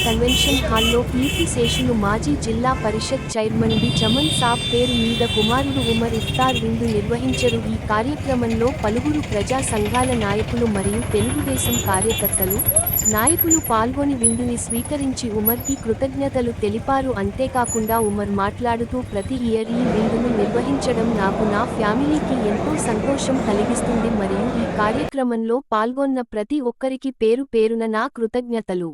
Convention హాల్లో కీర్తిశేషులు మాజీ జిల్లా పరిషత్ చైర్మన్ డి చమన్ సాబ్ పేరు మీద కుమారుడు ఉమర్ ఇఫ్తార్ విందు నిర్వహించరు. ఈ కార్యక్రమంలో పలువురు ప్రజా సంఘాల నాయకులు మరియు తెలుగుదేశం కార్యకర్తలు, నాయకులు పాల్గొని విందుని స్వీకరించి ఉమర్కి కృతజ్ఞతలు తెలిపారు. అంతేకాకుండా ఉమర్ మాట్లాడుతూ ప్రతి ఇయర్ ఈ విందును నిర్వహించడం నాకు నా ఫ్యామిలీకి ఎంతో సంతోషం కలిగిస్తుంది మరియు ఈ కార్యక్రమంలో పాల్గొన్న ప్రతి ఒక్కరికి పేరు పేరున నా కృతజ్ఞతలు.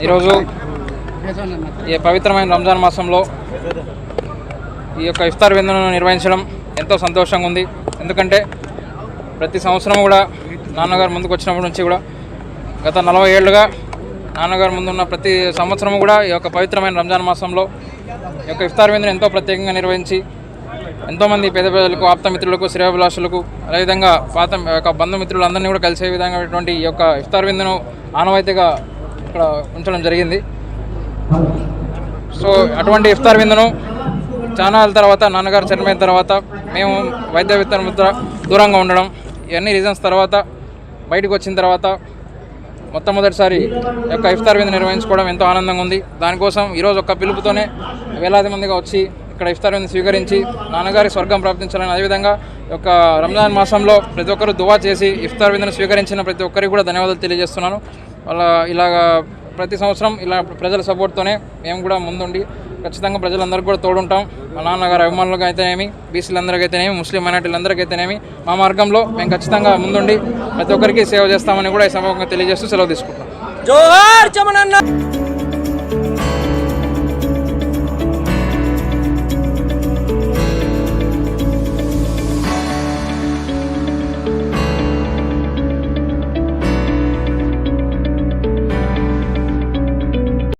ఈరోజు ఈ పవిత్రమైన రంజాన్ మాసంలో ఈ యొక్క ఇఫ్తార్ విందును నిర్వహించడం ఎంతో సంతోషంగా ఉంది. ఎందుకంటే ప్రతి సంవత్సరం కూడా నాన్నగారు ముందుకు వచ్చినప్పటి నుంచి కూడా గత 40 ఏళ్ళుగా నాన్నగారు ముందున్న ప్రతి సంవత్సరం కూడా ఈ యొక్క పవిత్రమైన రంజాన్ మాసంలో ఈ యొక్క ఇఫ్తార్ విందును ఎంతో ప్రత్యేకంగా నిర్వహించి ఎంతోమంది పేద ప్రజలకు, ఆప్తమిత్రులకు, శ్రేయోభిలాషులకు, అదేవిధంగా పాత యొక్క బంధుమిత్రులందరినీ కూడా కలిసే విధంగా ఈ యొక్క ఇఫ్తార్ విందును ఆనవాయితీగా ఇక్కడ ఉంచడం జరిగింది. సో అటువంటి ఇఫ్తార్ విందును చాలా తర్వాత నాన్నగారు చనిపోయిన తర్వాత మేము వైద్య విత్తనం దూరంగా ఉండడం, ఇవన్నీ రీజన్స్ తర్వాత బయటకు వచ్చిన తర్వాత మొట్టమొదటిసారి యొక్క ఇఫ్తార్ విందు నిర్వహించుకోవడం ఎంతో ఆనందంగా ఉంది. దానికోసం ఈరోజు ఒక్క పిలుపుతోనే వేలాది మందిగా వచ్చి ఇక్కడ ఇఫ్తార్ విందు స్వీకరించి నాన్నగారి స్వర్గం ప్రాప్తించాలని, అదేవిధంగా యొక్క రంజాన్ మాసంలో ప్రతి ఒక్కరు దువా చేసి ఇఫ్తార్ విందును స్వీకరించిన ప్రతి ఒక్కరికి కూడా ధన్యవాదాలు తెలియజేస్తున్నాను. వాళ్ళ ఇలాగా ప్రతి సంవత్సరం ఇలా ప్రజల సపోర్ట్తోనే మేము కూడా ముందుండి ఖచ్చితంగా ప్రజలందరికీ కూడా తోడుంటాం. మా నాన్నగారి అభిమానులకు అయితేనేమి, బీసీలందరికీ అయితేనేమి, ముస్లిం మైనార్టీలందరికీ అయితేనేమి మా మార్గంలో మేము ఖచ్చితంగా ముందుండి ప్రతి ఒక్కరికి సేవ చేస్తామని కూడా ఈ సభకు తెలియజేస్తూ సెలవు తీసుకుంటాం. జోహార్ చమన్ అన్న.